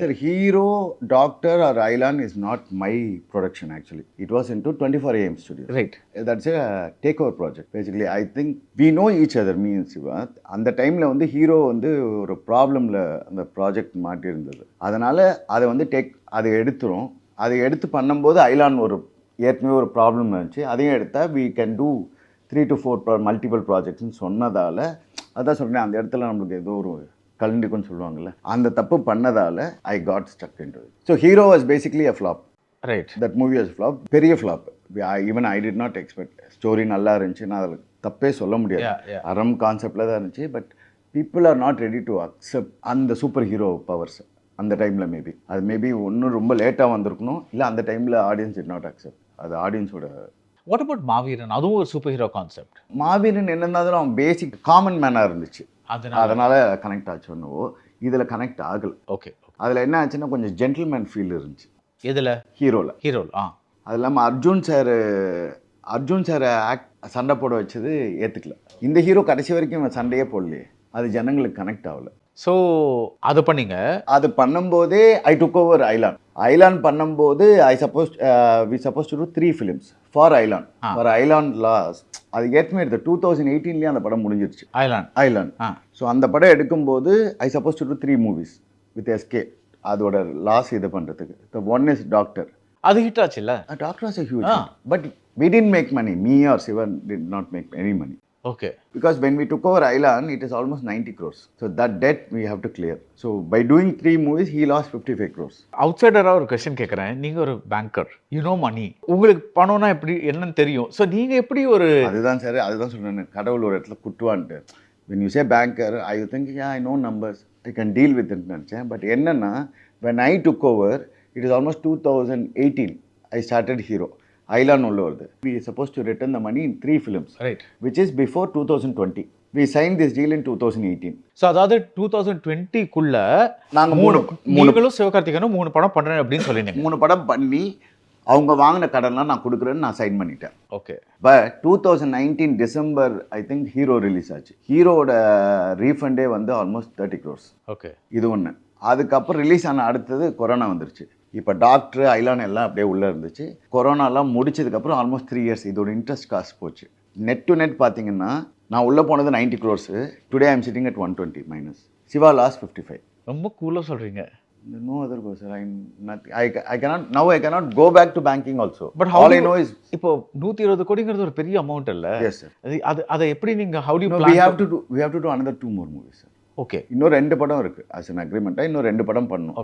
Sir, Hero, Doctor or Island is not my production actually. It was into 24 AM Studios. Right. That's a takeover project. Basically, I think we know each other, me and Siva. அந்த டைமில் வந்து hero வந்து ஒரு ப்ராப்ளமில் அந்த project மாட்டியிருந்தது. அதனால் அதை வந்து அதை எடுத்துரும். அதை எடுத்து பண்ணும்போது ஐலான் ஏற்கனவே ஒரு ப்ராப்ளம் இருந்துச்சு. அதையும் எடுத்தால் we can do 3 to 4 multiple ப்ராஜெக்ட்ஸ்னு சொன்னதால், அதான் சொல்கிறேன், அந்த இடத்துல நம்மளுக்கு ஏதோ ஒரு கலண்டிக்குன்னு சொல்லுவாங்கல்ல, அந்த தப்பு பண்ணதால் I got stuck into it. So hero was basically a flop. Right. That movie was flop, பெரிய flop. Even I did not expect. Story நல்லா இருந்துச்சு, நான் அதில் தப்பே சொல்ல முடியாது. அறம் கான்செப்டில் தான் இருந்துச்சு. But people are not ready to accept அந்த சூப்பர் ஹீரோ பவர்ஸ் அந்த டைமில். மேபி இன்னும் ரொம்ப லேட்டாக வந்திருக்கணும், இல்லை அந்த டைமில் ஆடியன்ஸ் டிட் நாட் அக்செப்ட். அது ஆடியன்ஸோட. வாட் அபவுட் மாவீரன்? அதுவும் ஒரு சூப்பர் ஹீரோ கான்செப்ட். மாவீரன் என்னன்னாலும் அவன் பேசிக் காமன் மேனாக இருந்துச்சு, அதனால் கனெக்ட் ஆச்சு. ஒன்றுவோ இதில் கனெக்ட் ஆகலை. ஓகே. அதில் என்ன ஆச்சுன்னா கொஞ்சம் ஜென்டில்மேன் ஃபீல் இருந்துச்சு. எதில்? ஹீரோவில். அது இல்லாமல் அர்ஜுன் சார் சண்டை போட வச்சது ஏற்றுக்கல. இந்த ஹீரோ கடைசி வரைக்கும் சண்டையே போடலையே, அது ஜனங்களுக்கு கனெக்ட் ஆகலை. ஸோ அது பண்ணீங்க. அது பண்ணும்போதே ஐ டுக் ஓவர் ஐலான் பண்ணும்போது we suppose to do 3 films for Ayalaan last. அது ஏற்கனவே எடுத்த 2018 அந்த படம் முடிஞ்சிருச்சு. ஐலான். ஸோ அந்த படம் எடுக்கும்போது I suppose to do 3 movies with SK. அதோட லாஸ் இது பண்ணுறதுக்கு. The one is Doctor. அது ஹிட் ஆச்சு இல்லை? Doctor was a huge hit. But we didn't make money. Me or Sivan did not make any money. Okay. Because when we took over Island, it is almost 90 crores. So that debt we have to clear. So by doing 3 movies, he lost 55 crores. அவுட்சைடராக ஒரு question கேட்குறேன். நீங்கள் ஒரு banker, you no money, உங்களுக்கு பணம்னா எப்படி என்னன்னு தெரியும். So நீங்கள் எப்படி ஒரு அதுதான் சொல்கிறேன், கடவுள் ஒரு இடத்துல குட்டுவான்ட்டு. when you say banker, I think I know numbers, I can deal with it நினச்சேன். பட் என்னன்னா, when I took over, it is almost 2018 I started Hero. Island உள்ள வருது. We are supposed to return the money in 3 films. Right. Which is before 2020. We signed this deal in 2018. So அதாவது 2020க்குள்ள நாங்கள் நீங்களும் சிவகார்த்திகனும் 3 படம் பண்ணுறேன் அப்படின்னு சொல்லினீங்க. 3 படம் பண்ணி அவங்க வாங்கின கடன்லாம் நான் கொடுக்குறேன்னு நான் சைன் பண்ணிட்டேன். Okay. But 2019 December I think hero release ஆச்சு. ஹீரோட ரீஃபண்டே வந்து ஆல்மோஸ்ட் 30 crores. ஓகே. இது ஒன்று. அதுக்கப்புறம் ரிலீஸ் ஆன அடுத்தது கொரோனா வந்துருச்சு. இப்போ டாக்டர் ஐலான் எல்லாம் அப்படியே உள்ளே இருந்துச்சு. கொரோனாலாம் முடிச்சதுக்கப்புறம் ஆல்மோஸ்ட் 3 years இதோட இன்ட்ரெஸ்ட் காசு போச்சு. நெட் டு நெட் பார்த்தீங்கன்னா நான் உள்ளே போனது 90 crores. Today I am sitting at 120 minus. Siva loss 55. ரொம்ப கூலாக சொல்கிறீங்க. No other goes. I cannot go back to banking also. But all I know is இப்போ 120 கோடிங்கிறது ஒரு பெரிய அமௌண்ட் இல்ல? Yes sir. அதை எப்படி நீங்க how do you plan? We have to do another 2 more movies sir. Okay. இன்னும் 2 படம் இருக்கு as an agreement. இன்னும் 2 படம் பண்ணணும்.